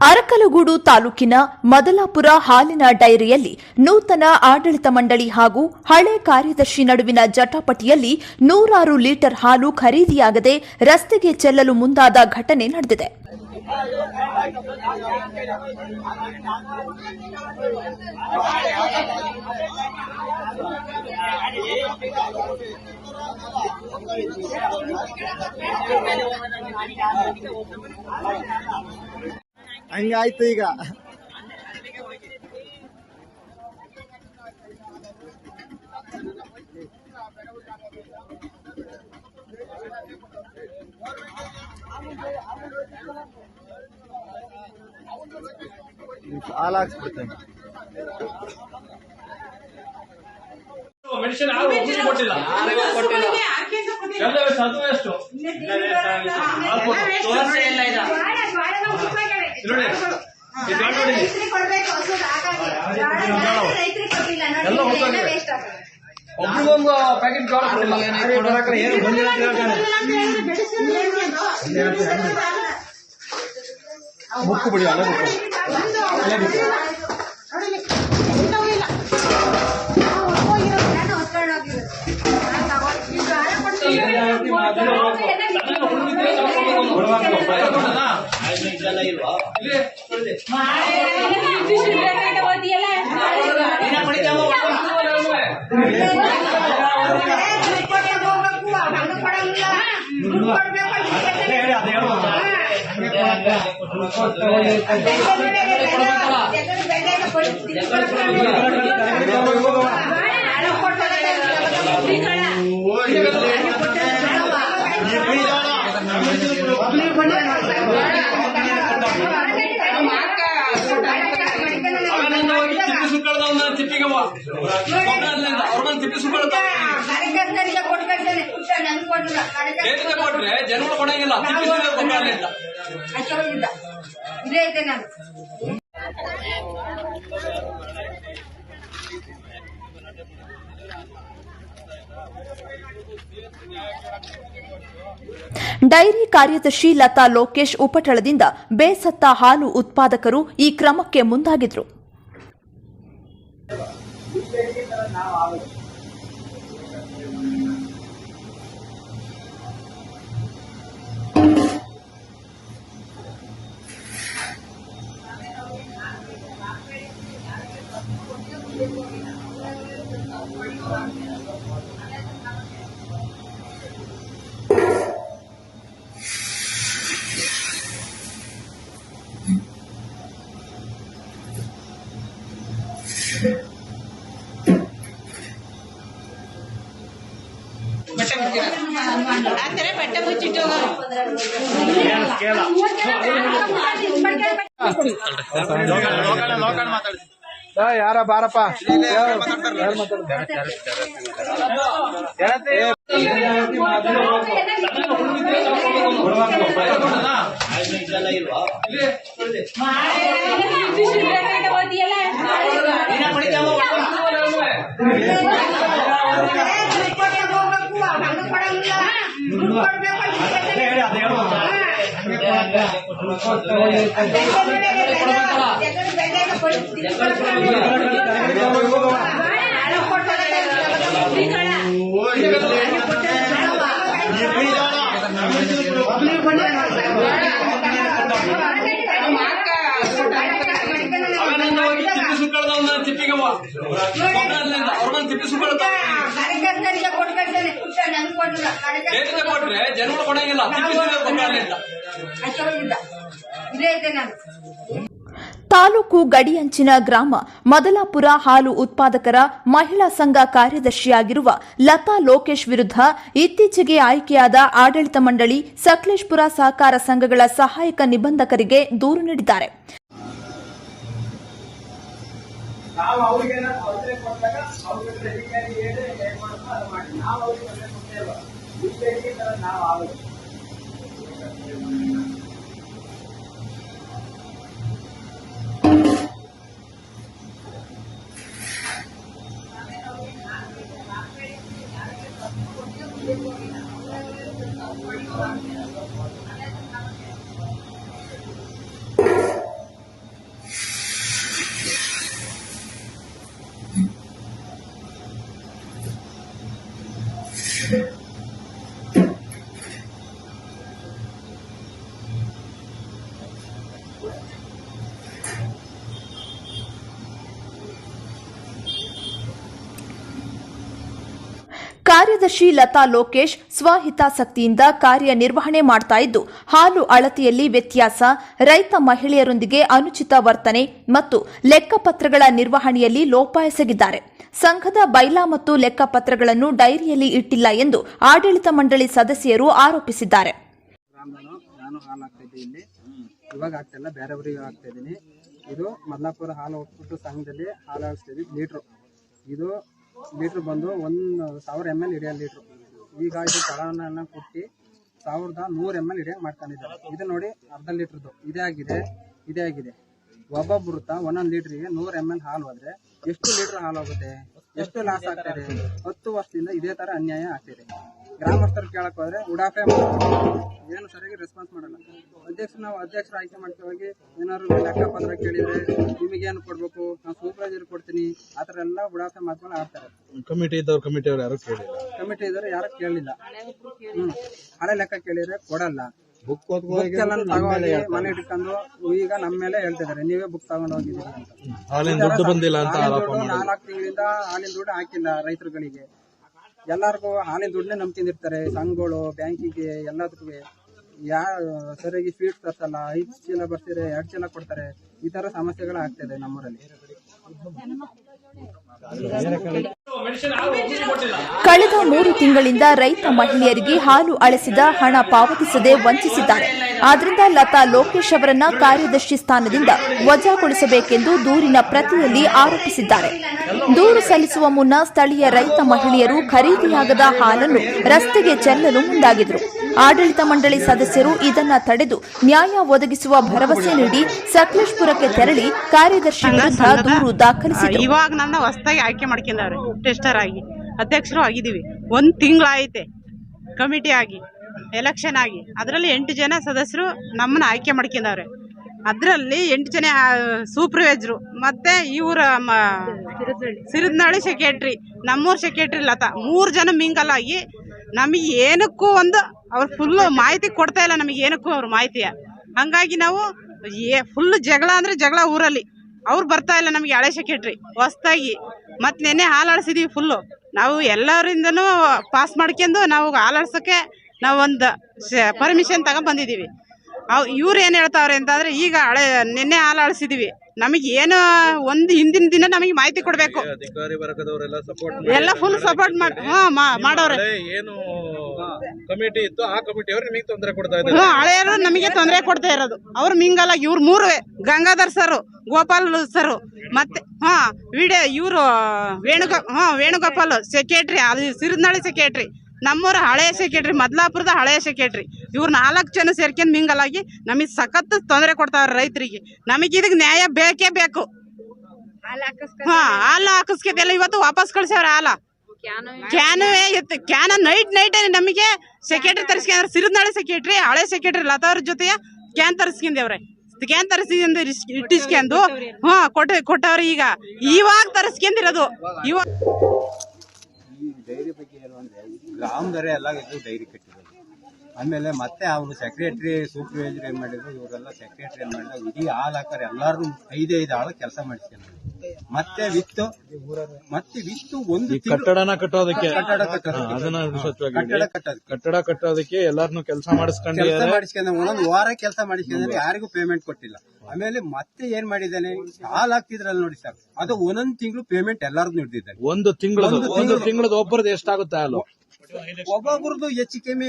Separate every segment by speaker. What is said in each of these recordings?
Speaker 1: ಅರಕಲಗೂಡು ತಾಲೂಕಿನ ಮದಲಾಪುರ ಹಾಲಿನ ಡೈರಿಯಲ್ಲಿ ನೂತನ ಆಡಳಿತ ಮಂಡಳಿ ಹಾಗೂ ಹಳೆ ಕಾರ್ಯದರ್ಶಿ ನಡುವಿನ ಜಟಾಪಟಿಯಲ್ಲಿ 100 ಲೀಟರ್ ಹಾಲು ಖರೀದಿಯಾಗದೆ ರಸ್ತೆಗೆ ಚೆಲ್ಲಲು ಮುಂದಾದ ಘಟನೆ ನಡೆದಿದೆ.
Speaker 2: ಹಂಗಾಯ್ತು ಈಗ. ಸಾಲ ಹಾಕ್ಸ್ಬಿಡ್ತೇನೆ.
Speaker 3: ಮೆಡಿಸಿನ್ ಕೊಟ್ಟಿಲ್ಲ ಒಬ್ರಿಗೊಂದು ಪ್ಯಾಕೆಟ್ ಬುಕ್ ಬಿಡಿ ಅಲ್ಲೇ ಬುಕ್ ಕೊಟ್ರೆ ಜನಗಳು ಕೊಡಂಗಿಲ್ಲ.
Speaker 1: ಡೈರಿ ಕಾರ್ಯದರ್ಶಿ ಲತಾ ಲೋಕೇಶ್ ಉಪಟಳದಿಂದ ಬೇಸತ್ತ ಹಾಲು ಉತ್ಪಾದಕರು ಈ ಕ್ರಮಕ್ಕೆ ಮುಂದಾಗಿದ್ರು.
Speaker 2: ಯಾರ ಬಾರಪ್ಪ
Speaker 3: ಕೊಟ್ರೆ ಜನಗಳು ಕೊಡಂಗಿಲ್ಲ.
Speaker 1: ತಾಲೂಕು ಗಡಿಯಂಚಿನ ಗ್ರಾಮ ಮದಲಾಪುರ ಹಾಲು ಉತ್ಪಾದಕರ ಮಹಿಳಾ ಸಂಘ ಕಾರ್ಯದರ್ಶಿಯಾಗಿರುವ ಲತಾ ಲೋಕೇಶ್ ವಿರುದ್ಧ ಇತ್ತೀಚೆಗೆ ಆಯ್ಕೆಯಾದ ಆಡಳಿತ ಮಂಡಳಿ ಸಕಲೇಶಪುರ ಸಹಕಾರ ಸಂಘಗಳ ಸಹಾಯಕ ನಿಬಂಧಕರಿಗೆ ದೂರು ನೀಡಿದ್ದಾರೆ. ಕಾರ್ಯದರ್ಶಿ ಲತಾ ಲೋಕೇಶ್ ಸ್ವಹಿತಾಸಕ್ತಿಯಿಂದ ಕಾರ್ಯನಿರ್ವಹಣೆ ಮಾಡ್ತಾ ಇದ್ದು, ಹಾಲು ಅಳತೆಯಲ್ಲಿ ವ್ಯತ್ಯಾಸ, ರೈತ ಮಹಿಳೆಯರೊಂದಿಗೆ ಅನುಚಿತ ವರ್ತನೆ ಮತ್ತು ಲೆಕ್ಕಪತ್ರಗಳ ನಿರ್ವಹಣೆಯಲ್ಲಿ ಲೋಪ ಎಸಗಿದ್ದಾರೆ. ಸಂಘದ ಬೈಲಾ ಮತ್ತು ಲೆಕ್ಕಪತ್ರಗಳನ್ನು ಡೈರಿಯಲ್ಲಿ ಇಟ್ಟಿಲ್ಲ ಎಂದು ಆಡಳಿತ ಮಂಡಳಿ ಸದಸ್ಯರು ಆರೋಪಿಸಿದ್ದಾರೆ.
Speaker 4: ನಾನು ಹಾಲು ಹಾಕ್ತಾ ಇದ್ದೆ, ಇಲ್ಲಿ ಇವಾಗ ಆಗ್ತಿಲ್ಲ, ಬೇರೆಯವರಿಗೆ ಹಾಕ್ತಾ ಇದ್ದೀನಿ. ಇದು ಮಲ್ಲಾಪುರ ಹಾಲು ಒಕ್ಕೂಟ ಸಂಘದಲ್ಲಿ ಹಾಲು ಹಾಕ್ತಿದ್ವಿ. ಇದು ಲೀಟ್ರ್ ಬಂದು 1000 ml ಹಿಡಿಯೋ ಲೀಟ್ರು. ಈಗ ಇದು ತಳನ ಕುಟ್ಟಿ 1100 ml ಹಿಡಿಯಂಗೆ ಮಾಡ್ಕೊಂಡಿದ್ದಾರೆ. ಇದು ನೋಡಿ ಅರ್ಧ ಲೀಟ್ರದ್ದು ಇದೇ ಆಗಿದೆ. ಒಬ್ಬೊಬ್ರು ಒಂದೊಂದು ಲೀಟ್ರಿಗೆ 100 ml ಹಾಲು ಹೋದ್ರೆ ಎಷ್ಟು ಲೀಟರ್ ಹಾಲು ಹೋಗುತ್ತೆ, ಎಷ್ಟು ಲಾಸ್ ಆಗ್ತದೆ. 10 ವರ್ಷದಿಂದ ಇದೇ ತರ ಅನ್ಯಾಯ ಆಗ್ತಿದೆ. ಗ್ರಾಮಸ್ಥರು ಕೇಳಕ್ ಹೋದ್ರೆ ಉಡಾಫೆ ಏನು ಸರಿಯಾಗಿ ರೆಸ್ಪಾನ್ಸ್ ಮಾಡಲ್ಲ. ನಾವು ಅಧ್ಯಕ್ಷರು ಆಯ್ಕೆ ಮಾಡ್ತೀವಿ, ಏನಾದ್ರು ಲೆಕ್ಕಪತ್ರ ಕೇಳಿದ್ರೆ ನಿಮಗೇನು ಕೊಡ್ಬೇಕು, ನಾವು ಸೂಪರ್ವೈಸರ್ ಕೊಡ್ತೀನಿ, ಆತರ ಎಲ್ಲ ಉಡಾಫೆ ಮಾತುಗಳು ಆಡ್ತಾರೆ.
Speaker 5: ಕಮಿಟಿಯವರು
Speaker 4: ಯಾರು ಕೇಳಲಿಲ್ಲ. ಹಳೆ ಲೆಕ್ಕ ಕೇಳಿದ್ರೆ ಕೊಡಲ್ಲ. ಬುಕ್ ತಗೊಂಡು ಮನೆ ಇಟ್ಕೊಂಡು ಈಗ ನಮ್ಮ ಮೇಲೆ ಹೇಳ್ತಿದ್ದಾರೆ, ನೀವೇ ಬುಕ್ ತಗೊಂಡು ಹೋಗಿದ್ದೀರಿ ಅಂತ. 4 ತಿಂಗಳಿಂದ ಹಾಲಿನ ದುಡ್ಡು ಹಾಕಿಲ್ಲ ರೈತರುಗಳಿಗೆ. ಎಲ್ಲಾರ್ಗು ಹಾಲಿನ ದುಡ್ಡನ್ನೇ ನಂಬ್ಕೊಂಡಿರ್ತಾರೆ. ಸಂಘಗಳು, ಬ್ಯಾಂಕಿಗೆ, ಎಲ್ಲದಕ್ಕೂ ಸರಿಯಾಗಿ ಸ್ವೀಟ್ ತರ್ಸಲ್ಲ. 5 ಚೀಲ ಬರ್ತಾರೆ, 2 ಚೀಲ ಕೊಡ್ತಾರೆ. ಈ ತರ ಸಮಸ್ಯೆಗಳು ಆಗ್ತಿದೆ ನಮ್ಮೂರಲ್ಲಿ.
Speaker 1: ಕಳೆದ 3 ತಿಂಗಳಿಂದ ರೈತ ಮಹಿಳೆಯರಿಗೆ ಹಾಲು ಅಳೆಸಿದ ಹಣ ಪಾವತಿಸದೆ ವಂಚಿಸಿದ್ದಾರೆ. ಆದ್ದರಿಂದ ಲತಾ ಲೋಕೇಶ್ ಅವರನ್ನ ಕಾರ್ಯದರ್ಶಿ ಸ್ಥಾನದಿಂದ ವಜಾಗೊಳಿಸಬೇಕೆಂದು ದೂರಿನ ಪ್ರತಿಯಲ್ಲಿ ಆರೋಪಿಸಿದ್ದಾರೆ. ದೂರು ಸಲ್ಲಿಸುವ ಮುನ್ನ ಸ್ಥಳೀಯ ರೈತ ಮಹಿಳೆಯರು ಖರೀದಿಯಾಗದ ಹಾಲನ್ನು ರಸ್ತೆಗೆ ಚೆಲ್ಲಲು ಮುಂದಾಗಿದ್ರು. ಆಡಳಿತ ಮಂಡಳಿ ಸದಸ್ಯರು ಇದನ್ನ ತಡೆದು ನ್ಯಾಯ ಒದಗಿಸುವ ಭರವಸೆ ನೀಡಿ ಸಕಲೇಶಪುರಕ್ಕೆ ತೆರಳಿ ಕಾರ್ಯದರ್ಶಿ ವಿರುದ್ಧ ದೂರು ದಾಖಲಿಸಿದರು.
Speaker 6: ಇವಾಗ ನನ್ನ ಹೊಸದಾಗಿ ಆಯ್ಕೆ ಮಾಡ್ಕೊಂಡವ್ರೆ, ಟೆಸ್ಟರ್ ಆಗಿ ಅಧ್ಯಕ್ಷರು ಆಗಿದ್ದೀವಿ. 1 ತಿಂಗಳಾಯ್ತೆ ಕಮಿಟಿ ಆಗಿ, ಎಲೆಕ್ಷನ್ ಆಗಿ. ಅದರಲ್ಲಿ 8 ಜನ ಸದಸ್ಯರು ನಮ್ಮನ್ನ ಆಯ್ಕೆ ಮಾಡ್ಕೊಂಡವ್ರೆ. ಅದರಲ್ಲಿ 8 ಜನ ಸೂಪರ್ವೈಸರು, ಮತ್ತೆ ಇವರ ಸಿರಿದ್ನಳ್ಳಿ ಸೆಕ್ರೆಟ್ರಿ, ನಮ್ಮೂರ್ ಸೆಕ್ರೆಟ್ರಿ ಲತಾ, 3 ಜನ ಮಿಂಗಲ್ ಆಗಿ ನಮಗೆ ಏನಕ್ಕೂ ಅವ್ರು ಫುಲ್ ಮಾಹಿತಿ ಕೊಡ್ತಾ ಇಲ್ಲ. ನಮಗೆ ಏನಕ್ಕೂ ಅವ್ರ ಮಾಹಿತಿಯ. ಹಂಗಾಗಿ ನಾವು ಫುಲ್ ಜಗಳ ಅಂದ್ರೆ ಜಗಳ ಊರಲ್ಲಿ. ಅವ್ರು ಬರ್ತಾ ಇಲ್ಲ ನಮಗೆ ಹಳೆ ಸೆಕ್ರೆಟ್ರಿ ಹೊಸದಾಗಿ. ಮತ್ತೆ ನೆನ್ನೆ ಹಾಲು ಆಡಿಸಿದೀವಿ ಫುಲ್ಲು. ನಾವು ಎಲ್ಲರಿಂದನೂ ಪಾಸ್ ಮಾಡ್ಕೊಂಡು ನಾವು ಹಾಲು ಆಡ್ಸೋಕ್ಕೆ ನಾವು ಒಂದು ಪರ್ಮಿಷನ್ ತಗೊಂಡ್ ಬಂದಿದ್ದೀವಿ. ಇವ್ರು ಏನು ಹೇಳ್ತಾವ್ರೆ ಅಂತಂದ್ರೆ, ಈಗ ನೆನ್ನೆ ಹಾಲು ಆಡಿಸಿದೀವಿ, ನಮಗೆ ಏನು ಒಂದು ಹಿಂದಿನ ದಿನ ನಮಗೆ ಮಾಹಿತಿ ಕೊಡ್ಬೇಕು. ಎಲ್ಲ ಫುಲ್ ಸಪೋರ್ಟ್ ಮಾಡೋರೆ. ಹಳೆಯರು ನಮಗೆ ತೊಂದರೆ ಕೊಡ್ತಾ ಇರೋದು. ಅವ್ರು ಮಿಂಗಲ್ಲ. ಇವ್ರು 3 ಗಂಗಾಧರ್ ಸರ್, ಗೋಪಾಲ್ ಸರ್, ಮತ್ತೆ ಇವರು ವೇಣುಗೋಪಾಲ್ ಸೆಕ್ರೆಟ್ರಿ, ಅದು ಸಿರಿದ್ನಳ್ಳಿ ಸೆಕ್ರೆಟ್ರಿ, ನಮ್ಮೂರ ಹಳೆಯ ಸೆಕ್ರೆಟ್ರಿ, ಮದ್ಲಾಪುರದ ಹಳೆಯ ಸೆಕ್ರೆಟ್ರಿ. ಇವ್ರು 4 ಜನ ಸೇರ್ಕೊಂಡು ಮಿಂಗಲಾಗಿ ನಮಗೆ ಸಖತ್ ತೊಂದರೆ ಕೊಡ್ತಾವ್ರ ರೈತರಿಗೆ. ನಮಗೆ ಇದಕ್ಕೆ ನ್ಯಾಯ ಬೇಕೇ ಬೇಕು. ಹಾಲು ಹಾಕಿಸ್ಕೊತಿಲ್ಲ, ಇವತ್ತು ವಾಪಸ್ ಕಳ್ಸವ್ರ ಹಾಲ ಕ್ಯಾನ ನೈಟ್ ನಮಗೆ ಸೆಕ್ರೆಟ್ರಿ ತರಿಸ್ಕೊಂಡ್ರೆ, ಸಿರಿದ್ನಳ್ಳಿ ಸೆಕ್ರೆಟ್ರಿ, ಹಳೆ ಸೆಕ್ರೆಟ್ರಿ ಲತಾ ಅವ್ರ ಜೊತೆ ಕ್ಯಾನ್ ತರಿಸ್ಕೊಂಡವ್ರೆ. ಕ್ಯಾನ್ ತರಿಸ್ಕೊಂಡು ಇಟ್ಟಿಸ್ಕೊಂಡು ಕೊಟ್ಟವ್ರೆ. ಇವಾಗ ತರಿಸ್ಕೊಂಡಿರೋದು. ಇವಾಗ
Speaker 2: ಡೈರಿ ಬಗ್ಗೆ ಏನು ಅಂದ್ರೆ, ಗ್ರಾಮದವರೇ ಎಲ್ಲ ಇದು ಡೈರಿ ಕಟ್ಟಿರೋದು. ಆಮೇಲೆ ಮತ್ತೆ ಅವನು ಸೆಕ್ರೆಟ್ರಿ, ಸೂಪರ್ವೈಸರ್ ಏನ್ ಮಾಡಿದ್ರು, ಇವರೆಲ್ಲ ಸೆಕ್ರೆಟ್ರಿ ಏನ್ ಮಾಡಿದ್ರು, ಇಡೀ ಹಾಲು ಹಾಕೋರು ಎಲ್ಲಾರು 5 ಆಳು ಕೆಲಸ ಮಾಡಿಸ್ಕೊಂಡು ಮತ್ತೆ ವಿತ್ತು ಒಂದು
Speaker 5: ಕಟ್ಟಡನ ಕಟ್ಟೋದಕ್ಕೆ
Speaker 2: ಕಟ್ಟಡ
Speaker 5: ಕಟ್ಟೋದಕ್ಕೆ ಎಲ್ಲಾರನು ಕೆಲಸ ಮಾಡಿಸ್ಕೊಂಡು
Speaker 2: ಒಂದೊಂದು ವಾರ ಕೆಲಸ ಮಾಡಿಸ್ಕೊಂಡ್ರೆ ಯಾರಿಗೂ ಪೇಮೆಂಟ್ ಕೊಟ್ಟಿಲ್ಲ. ಆಮೇಲೆ ಮತ್ತೆ ಏನ್ ಮಾಡಿದ್ದಾನೆ, ಹಾಲು ಹಾಕ್ತಿದ್ರಲ್ಲ ನೋಡಿ ಸರ್, ಅದು 1 ತಿಂಗಳು ಪೇಮೆಂಟ್ ಎಲ್ಲಾರ್ದು ನೀಡ್ತಿದ್ದಾನೆ.
Speaker 5: 1 ತಿಂಗಳದ ಒಬ್ಬರದ್ದು ಎಷ್ಟಾಗುತ್ತೆ ಹಾಲು?
Speaker 2: ಒಬ್ಬೊಬ್ರದ್ದು ಹೆಚ್ಚು ಕಮ್ಮಿ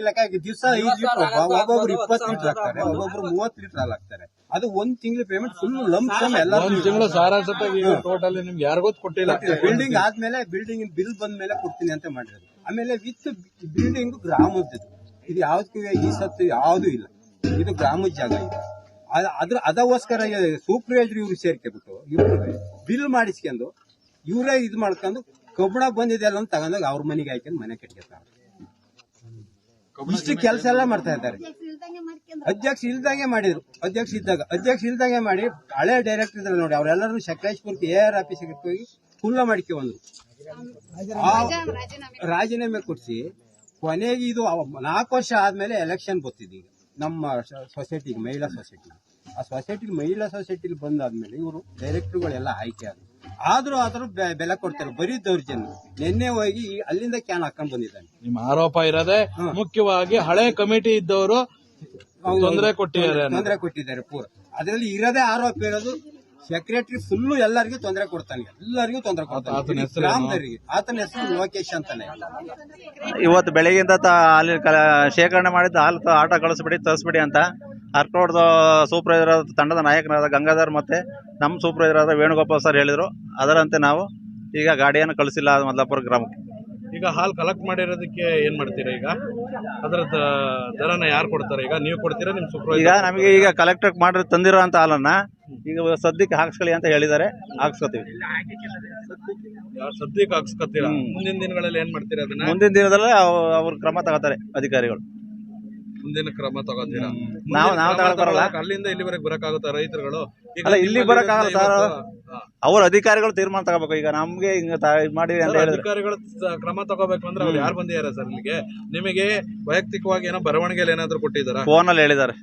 Speaker 2: ಲೆಕ್ಕ ದಿವಸ 5 ಲೀಟರ್, ಒಬ್ಬೊಬ್ರು 20 ಲೀಟರ್ ಹಾಕ್ತಾರೆ, ಒಬ್ಬೊಬ್ರು 30 ಲೀಟರ್ ಹಾಲು ಹಾಕ್ತಾರೆ. ಅದು 1 ತಿಂಗಳು ಪೇಮೆಂಟ್ ಫುಲ್ ಲಂಪ್ ಸಮ್ ಎಲ್ಲ.
Speaker 5: 1 ತಿಂಗಳು ಸಾರಾಸತ್ತಾಗಿ ಟೋಟಲ್ ನಿಮ್ಗೆ ಯಾರಿಗೂ ಕೊಟ್ಟಿಲ್ಲ.
Speaker 2: ಬಿಲ್ಡಿಂಗ್ ಆದ್ಮೇಲೆ ಬಿಲ್ಡಿಂಗ್ ಬಿಲ್ ಬಂದ ಮೇಲೆ ಕೊಡ್ತೀನಿ ಅಂತ ಮಾಡಿರೋದು. ಆಮೇಲೆ ವಿತ್ ಬಿಲ್ಡಿಂಗ್ ಗ್ರಾಮದ್ದು ಇದು ಯಾವ್ದಕ್ಕೂ ಈ ಸತ್ತು ಯಾವ್ದು ಇಲ್ಲ. ಇದು ಗ್ರಾಮದ ಜಾಗ ಇದೆ. ಅದಕ್ಕೋಸ್ಕರ ಸೂಪರ್ವೈಸರ್ ಇವ್ರು ಸೇರ್ಕೆಬಿಟ್ಟು ಇವ್ರು ಬಿಲ್ ಮಾಡಿಸ್ಕೊಂಡು ಇವರೇ ಇದು ಮಾಡ್ಕೊಂಡು ಕಬ್ಬಣ ಬಂದಿದೆ ಅಲ್ಲ ಅಂತ ತಗೊಂಡಾಗ ಅವ್ರ ಮನೆಗೆ ಹಾಕೊಂಡು ಮನೆ ಕಟ್ಕೊತಾರೆ. ಇಷ್ಟು ಕೆಲಸ ಎಲ್ಲ ಮಾಡ್ತಾ ಇದ್ದಾರೆ. ಅಧ್ಯಕ್ಷ ಇಲ್ದಂಗೆ ಮಾಡಿದ್ರು. ಅಧ್ಯಕ್ಷ ಇದ್ದಾಗ ಮಾಡಿ ಹಳೆ ಡೈರೆಕ್ಟರ್ ಇದ್ರೆ ನೋಡಿ, ಅವರೆಲ್ಲರೂ ಸಕಲೇಶಪುರಕ್ಕೆ AR ಆಫೀಸಿಗೆ ಹೋಗಿ ಕುಲ್ಲ ಮಾಡಿಕೆ ಬಂದ್ರು ರಾಜೀನಾಮೆ ಕೊಡಿಸಿ ಕೊನೆಗೆ ಇದು 4 ವರ್ಷ ಆದ್ಮೇಲೆ ಎಲೆಕ್ಷನ್ ಬರ್ತಿದೆ ಈಗ ನಮ್ಮ ಸೊಸೈಟಿಗೆ, ಮಹಿಳಾ ಸೊಸೈಟಿಗೆ. ಆ ಸೊಸೈಟಿಗೆ, ಮಹಿಳಾ ಸೊಸೈಟಿಲಿ ಬಂದಾದ್ಮೇಲೆ ಇವರು ಡೈರೆಕ್ಟರ್ಗಳೆಲ್ಲ ಆಯ್ಕೆ ಆದ್ರೂ ಬೆಲೆ ಕೊಡ್ತಾರೆ. ಬರೀ ದೌರ್ಜನ್ಯ. ನಿನ್ನೆ ಹೋಗಿ ಅಲ್ಲಿಂದ ಕ್ಯಾನ್ ಹಾಕೊಂಡ್ ಬಂದಿದ್ದಾನೆ.
Speaker 5: ನಿಮ್ಮ ಆರೋಪ ಇರೋದೇ ಮುಖ್ಯವಾಗಿ ಹಳೆ ಕಮಿಟಿ ಇದ್ದವರು ತೊಂದರೆ
Speaker 2: ಕೊಟ್ಟಿದ್ದಾರೆ ಪೂರ. ಅದರಲ್ಲಿ ಇರೋದೇ ಆರೋಪ ಇರೋದು ಸೆಕ್ರೆಟರಿ ಫುಲ್ಲು ಎಲ್ಲರಿಗೂ ತೊಂದರೆ ಕೊಡ್ತಾನೆ, ಎಲ್ಲರಿಗೂ ತೊಂದರೆ ಕೊಡ್ತಾನೆ. ಗ್ರಾಮದವರಿಗೆ ಆತನ ಹೆಸರು ಲೋಕೇಶ್ ಅಂತಾನೆ.
Speaker 7: ಇವತ್ತು ಬೆಳಗ್ಗೆಯಿಂದ ಅಲ್ಲಿ ಶೇಖರಣೆ ಮಾಡಿದ್ದು ಹಾಲು ಆಟ ಕಳಿಸ್ಬಿಡಿ, ತರಿಸ್ಬಿಡಿ ಅಂತ ಅರ್ಕೋಡ್ದ ಸೂಪರ್ವೈಸರ್ ತಂಡದ ನಾಯಕರಾದ ಗಂಗಾಧರ್ ಮತ್ತೆ ನಮ್ಮ ಸೂಪರ್ವೈಸರ್ ಆದ ವೇಣುಗೋಪಾಲ್ ಸರ್ ಹೇಳಿದ್ರು. ಅದರಂತೆ ನಾವು ಈಗ ಗಾಡಿಯನ್ನು ಕಳಿಸಿಲ್ಲ ಮದಲಾಪುರ ಗ್ರಾಮಕ್ಕೆ.
Speaker 5: ಈಗ ಹಾಲು ಕಲೆಕ್ಟ್ ಮಾಡಿರೋದಕ್ಕೆ ಏನ್ ಮಾಡ್ತೀರಾ? ಈಗ ಅದರ ದರನ ಯಾರು ಕೊಡ್ತಾರೆ? ಈಗ ನೀವು ಕೊಡ್ತೀರಾ, ನಿಮ್ ಸೂಪರ್ವೈಸರ್?
Speaker 7: ಈಗ ನಮಗೆ ಈಗ ಕಲೆಕ್ಟರ್ ಮಾಡಿ ತಂದಿರೋ ಅಂತ ಹಾಲನ್ನ ಈಗ ಸದ್ಯಕ್ಕೆ ಹಾಕ್ಸ್ಕೊಳ್ಳಿ ಅಂತ ಹೇಳಿದ್ದಾರೆ, ಹಾಕ್ಸ್ಕೊತೀವಿ.
Speaker 5: ಸದ್ಯಕ್ಕೆ ಹಾಕ್ಸ್ಕೊತೀರಾ? ಮುಂದಿನ ದಿನಗಳಲ್ಲಿ ಏನ್ ಮಾಡ್ತೀರಾ ಅದನ್ನ?
Speaker 7: ಮುಂದಿನ ದಿನದಲ್ಲೇ ಅವ್ರ ಕ್ರಮ ತಗೋತಾರೆ ಅಧಿಕಾರಿಗಳು.
Speaker 5: ಮುಂದಿನ ಕ್ರಮ ತಗೋತೀರಾ?
Speaker 7: ನಾವು ತಗೊಳಕ್ ಬರಲ್ಲ.
Speaker 5: ಅಲ್ಲಿಂದ ಇಲ್ಲಿವರೆಗೆ ಬರಕಾಗುತ್ತಾ ರೈತರುಗಳು?
Speaker 7: ಅಲ್ಲ, ಇಲ್ಲಿ ಬರಕ್ಕಾಗಲ್ಲ ಸರ್, ಅವ್ರ ಅಧಿಕಾರಿಗಳು ತೀರ್ಮಾನ ತಗೋಬೇಕು. ಈಗ ನಮ್ಗೆ ಹಿಂಗ ಮಾಡಿ ಅಂತ ಹೇಳಿದ್ರೆ
Speaker 5: ಅಧಿಕಾರಿಗಳು ಕ್ರಮ ತಗೋಬೇಕು ಅಂದ್ರೆ ಅವ್ರು ಯಾರು ಬಂದಿದ್ದಾರೆ ಸರ್ ಇಲ್ಲಿಗೆ? ನಿಮಗೆ ವೈಯಕ್ತಿಕವಾಗಿ ಏನೋ ಬರವಣಿಗೆಯಲ್ಲಿ ಏನಾದ್ರು ಕೊಟ್ಟಿದ್ದಾರಾ?
Speaker 7: ಫೋನಲ್ಲಿ ಹೇಳಿದ್ದಾರೆ.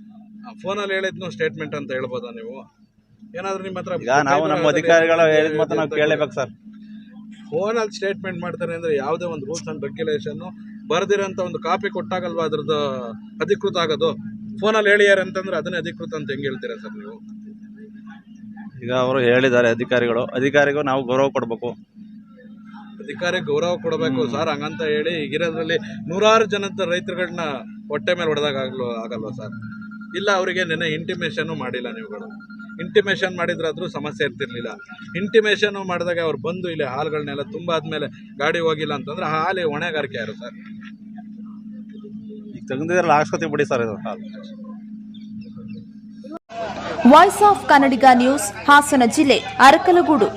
Speaker 5: ಫೋನಲ್ಲಿ ಹೇಳಿದ್ನು ಸ್ಟೇಟ್ಮೆಂಟ್ ಅಂತ ಹೇಳ್ಬೋದಾ ನೀವು? ಏನಾದ್ರು ನಿಮ್ಮ ಹತ್ರ?
Speaker 7: ಈಗ ನಾವು ನಮ್ಮ ಅಧಿಕಾರಿಗಳು ಹೇಳಿದ ಮತ್ತೆ ನಾವು ಕೇಳಬೇಕು ಸರ್.
Speaker 5: ಫೋನಲ್ಲಿ ಸ್ಟೇಟ್ಮೆಂಟ್ ಮಾಡ್ತಾರೆ ಅಂದ್ರೆ ಯಾವುದೇ ಒಂದು ರೂಲ್ಸ್ ಅಂಡ್ ರೆಗ್ಯುಲೇಷನ್ ಬರ್ದಿರೋಂತ ಒಂದು ಕಾಪಿ ಕೊಟ್ಟಾಗಲ್ವಾ ಅದ್ರದ್ದು ಅಧಿಕೃತ ಆಗೋದು? ಫೋನಲ್ಲಿ ಹೇಳಿಯಾರೆ ಅಂತಂದ್ರೆ ಅದನ್ನೇ ಅಧಿಕೃತ ಅಂತ ಹೆಂಗ್ ಹೇಳ್ತೀರಾ ಸರ್ ನೀವು?
Speaker 7: ಈಗ ಅವರು ಹೇಳಿದ್ದಾರೆ ಅಧಿಕಾರಿಗೂ ನಾವು ಗೌರವ ಕೊಡ್ಬೇಕು.
Speaker 5: ಅಧಿಕಾರಿ ಗೌರವ ಕೊಡಬೇಕು ಸರ್. ಹಂಗಂತ ಹೇಳಿ ಈಗಿರೋದ್ರಲ್ಲಿ ನೂರಾರು ಜನದ ರೈತರುಗಳನ್ನ ಹೊಟ್ಟೆ ಮೇಲೆ ಹೊಡೆದಾಗ ಆಗಲ್ವಾ ಸರ್? ಇಲ್ಲ, ಅವರಿಗೆ ನೆನೆ ಇಂಟಿಮೇಷನ್ ಮಾಡಿಲ್ಲ ನೀವುಗಳು. ಇಂಟಿಮೇಷನ್ ಮಾಡಿದ್ರಾದ್ರೂ ಸಮಸ್ಯೆ ಇರ್ತಿರ್ಲಿಲ್ಲ. ಇಂಟಿಮೇಷನ್ ಮಾಡಿದಾಗ ಅವ್ರು ಬಂದು ಇಲ್ಲಿ ಹಾಲುಗಳನ್ನೆಲ್ಲ ತುಂಬಾದ್ಮೇಲೆ ಗಾಡಿ ಹೋಗಿಲ್ಲ ಅಂತಂದ್ರೆ ಹಾಲಿ ಹೊಣೆಗಾರಿಕೆ ಯಾರು ಸರ್?
Speaker 7: ಈಗ ತೆಗೆದಿದ್ರಲ್ಲಿ ಹಾಕ್ಸ್ಕೊತೀವಿ ಬಿಡಿ ಸರ್ ಇದು ಹಾಲು.
Speaker 1: Voice of Kannadiga news, Hassan ಜಿಲ್ಲೆ, ಅರಕಲಗೂಡು.